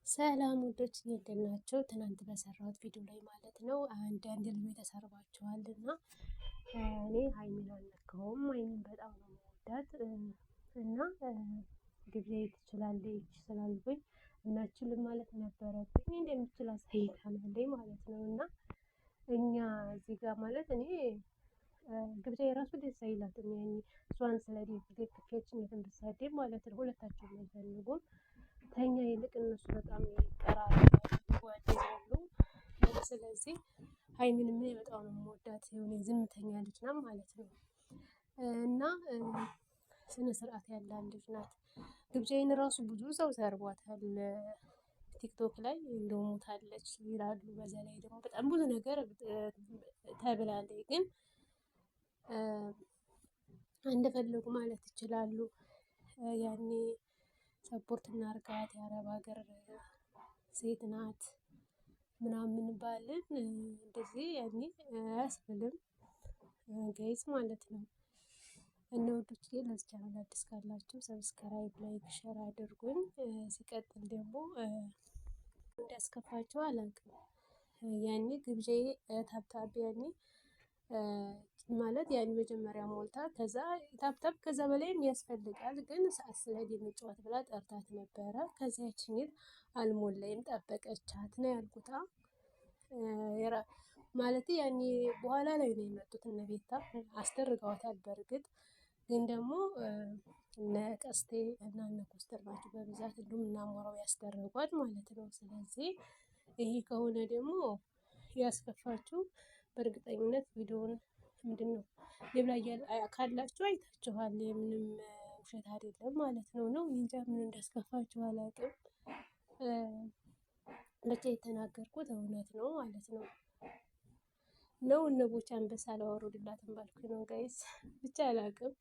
ሰላም ውዶች እንዴት ናቸው? ትናንት በሰራሁት ቪዲዮ ላይ ማለት ነው አንዳንድ ልሜ ተሰርባቸዋል እና እኔ ሀይሚን አልነካውም። ሀይሚን በጣም ነው የምወዳት እና ጊዜ ትችላለች ስላልኩኝ እናችልም ማለት ነበረብኝ እንደምችል አሳይታለች ማለት ነው። እና እኛ እዚህ ጋር ማለት እኔ ግብዣ የራሱ ደስ አይላትም። ያኔ እሷን ስለደገፈችኝ ብትሳደብ ማለት ነው። ሁለታቸውም አይፈልጉም። ከኛ ይልቅ እነሱ በጣም ይቀራረባሉ። ስለዚህ ሀይሚን እኔ በጣም ነው የምወዳት። የሆነ ዝምተኛ ልጅ ናት ማለት ነው እና ስነ ስርዓት ያላት ልጅ ናት። ግብዣዬን ራሱ ብዙ ሰው ሰርቧታል ቲክቶክ ላይ እንደውም ሞታለች ይላሉ። በዛ ላይ ደግሞ በጣም ብዙ ነገር ተብላለች። ግን እንደፈለጉ ማለት ይችላሉ። ያኔ ሰፖርት እናርጋት የአረብ ሀገር ሴት ናት ምናምን ባልን እንደዚህ ያኔ አያስብልም ጋይስ ማለት ነው። እና ውዶች ለዚህ ቻናል አዲስ ካላችሁ ሰብስክራይብ፣ ላይክ፣ ሼር አድርጉኝ። ሲቀጥል ደግሞ እንዳስከፋችሁ አላውቅም። ያኔ ግብዣዬ ታብታብ ያኔ ማለት ያን መጀመሪያ ሞልታ ከዛ ታብታብ ከዛ በላይም ያስፈልጋል። ግን ሰዓት ስለሄደ እንጫወት ብላ ጠርታት ነበረ። ከዛ ያችኝት አልሞላይም ጠበቀቻት ነው ያልኩት። ማለት ያኔ በኋላ ላይ ነው የመጡት እነ ቤታ አስደርገዋታል። በእርግጥ ግን ደግሞ እነ ቀስቴ እና እነ ኮስተር ናቸው በብዛት እንዲሁም እና ሞራው ያስደረጓት ማለት ነው። ስለዚህ ይሄ ከሆነ ደግሞ ያስከፋችሁ በእርግጠኝነት ቪዲዮውን ምንድነው ሌላ ካላችሁ አይታችኋል። ምንም ውሸት አይደለም ማለት ነው። እንጃ ምን እንዳስከፋችሁ አላውቅም። ብቻ የተናገርኩት እውነት ነው ማለት ነው። እነ ቦቻ አንበሳ አላወሩድላትም ባልኩኝ ነው ጋይስ። ብቻ አላውቅም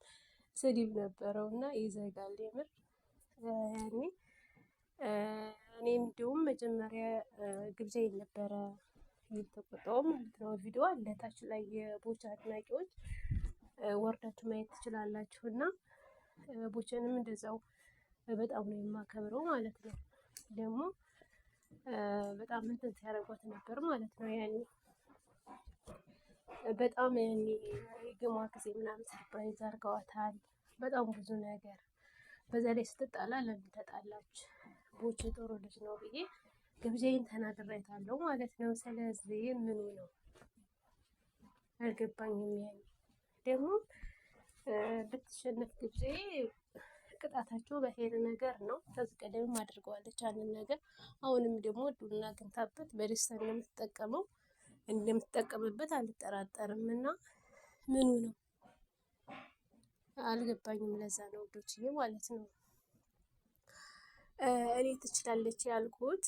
ስድብ ነበረው እና ይዘጋል የምር ያኔ እኔ እንዲሁም መጀመሪያ ግብዣዬን ነበረ የተቆጣው ማለት ነው። ቪዲዮ አለ ታች ላይ የቦቻ አድናቂዎች ወርዳችሁ ማየት ትችላላችሁ። እና ቦቻንም እንደዛው በጣም ነው የማከብረው ማለት ነው። ደግሞ በጣም እንትን ሲያደርጓት ነበር ማለት ነው። ያኔ በጣም ያኔ የግማ ጊዜ ምናምን ሰርፕራይዝ አድርገዋታል። በጣም ብዙ ነገር በዛ ላይ ስትጣላ ለምን ተጣላች ቦቼ ጥሩ ልጅ ነው ብዬ ግብዣዬን ተናግሬያታለሁ ማለት ነው። ስለዚህ ምኑ ነው አልገባኝም። ያኔ ደግሞ ብትሸነፍ ግብዣዬ ቅጣታቸው በሄድ ነገር ነው። ከዚህ ቀደምም አድርገዋለች ያንን ነገር። አሁንም ደግሞ ዱና አግኝታበት በደስታ እንደምትጠቀምበት አልጠራጠርም። እና ምኑ ነው አልገባኝም። ለዛ ነው ውዶችዬ ማለት ነው እኔ ትችላለች ያልኩት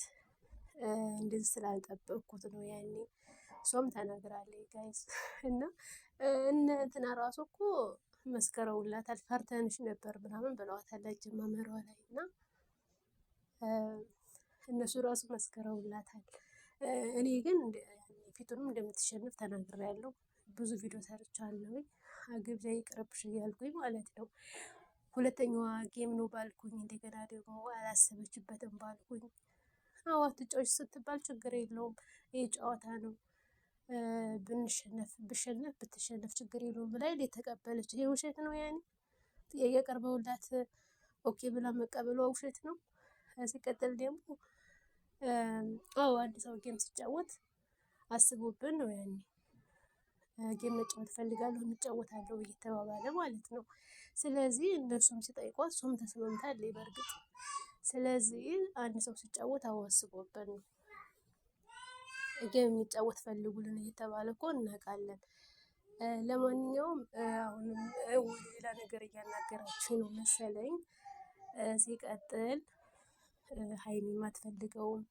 እንደዚህ ስላልጠበቅኩት ነው። ያኔ እሷም ተናግራለች ጋይስ። እና እንትና ራሱ እኮ መስከረውላታል ፈርተንሽ ነበር ምናምን ብለዋታል አጀማመሯ ላይ እና እነሱ ራሱ መስከረውላታል። እኔ ግን ፊቱንም እንደምትሸንፍ ተናግሬያለሁ። ብዙ ቪዲዮ ሰርቻለሁ ግብዣ ይቅርብሽ እያልኩኝ ማለት ነው። ሁለተኛዋ ጌም ነው ባልኩኝ እንደገና ደግሞ አላሰበችበትም ባልኩኝ። አዎ አትጫወች ስትባል ችግር የለውም ይሄ ጨዋታ ነው። ብሸነፍ ብትሸነፍ ችግር የለውም ብላ የተቀበለች ይሄ ውሸት ነው። ያኔ ጥያቄ ቀርበውላት ኦኬ ብላ መቀበሏ ውሸት ነው። ሲቀጥል ደግሞ አዎ አንድ ሰው ጌም ሲጫወት አስቦብን ነው ያኔ ጌም መጫወት እፈልጋለሁ እንጫወታለሁ እየተባባለ ማለት ነው። ስለዚህ እነሱም ሲጠይቋት እሷም ተስማምታለች በእርግጥ። ስለዚህ አንድ ሰው ሲጫወት አዎ አስቦበት ነው። ጌም የሚጫወት ፈልጉልን እየተባለ እኮ እናውቃለን። ለማንኛውም አሁንም ሌላ ነገር እያናገራችሁ ነው መሰለኝ። ሲቀጥል ሀይሚም አትፈልገውም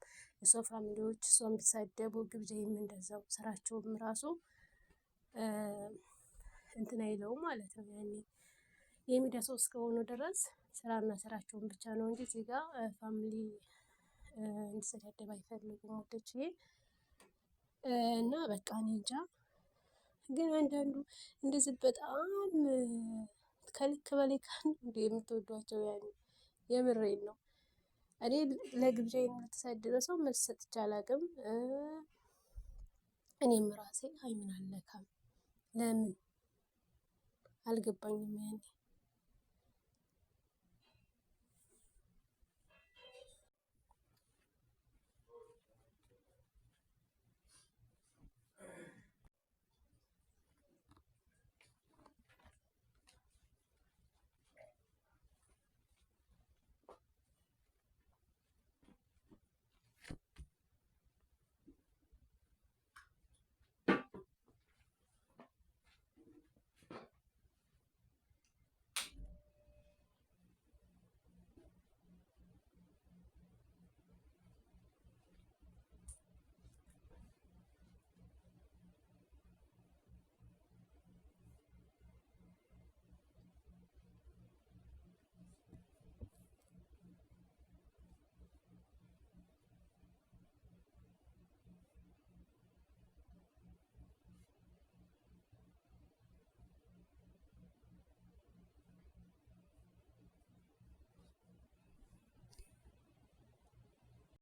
የሷ ፋሚሊዎች እሷን ቢሳደቡ ግብዣዬም እንደዛው ስራቸውም ራሱ እንትን አይለውም ማለት ነው። ያኔ የሚዲያ ሰው እስከሆኑ ድረስ ስራና ስራቸውን ብቻ ነው እንጂ እዚህ ጋር ፋሚሊ እንዲሰዳደብ አይፈልጉም ወዶችዬ። እና በቃ እኔ እንጃ። ግን አንዳንዱ እንደዚህ በጣም ከልክ በላይ ካሉ የምትወዷቸው ያኔ የምሬን ነው። እኔ ለግብዣዬ ለተሳደበ ሰው መልስ ሰጥቼ አላውቅም። እኔም ራሴ ሀይሚን አልነካም። ለምን አልገባኝም ያኔ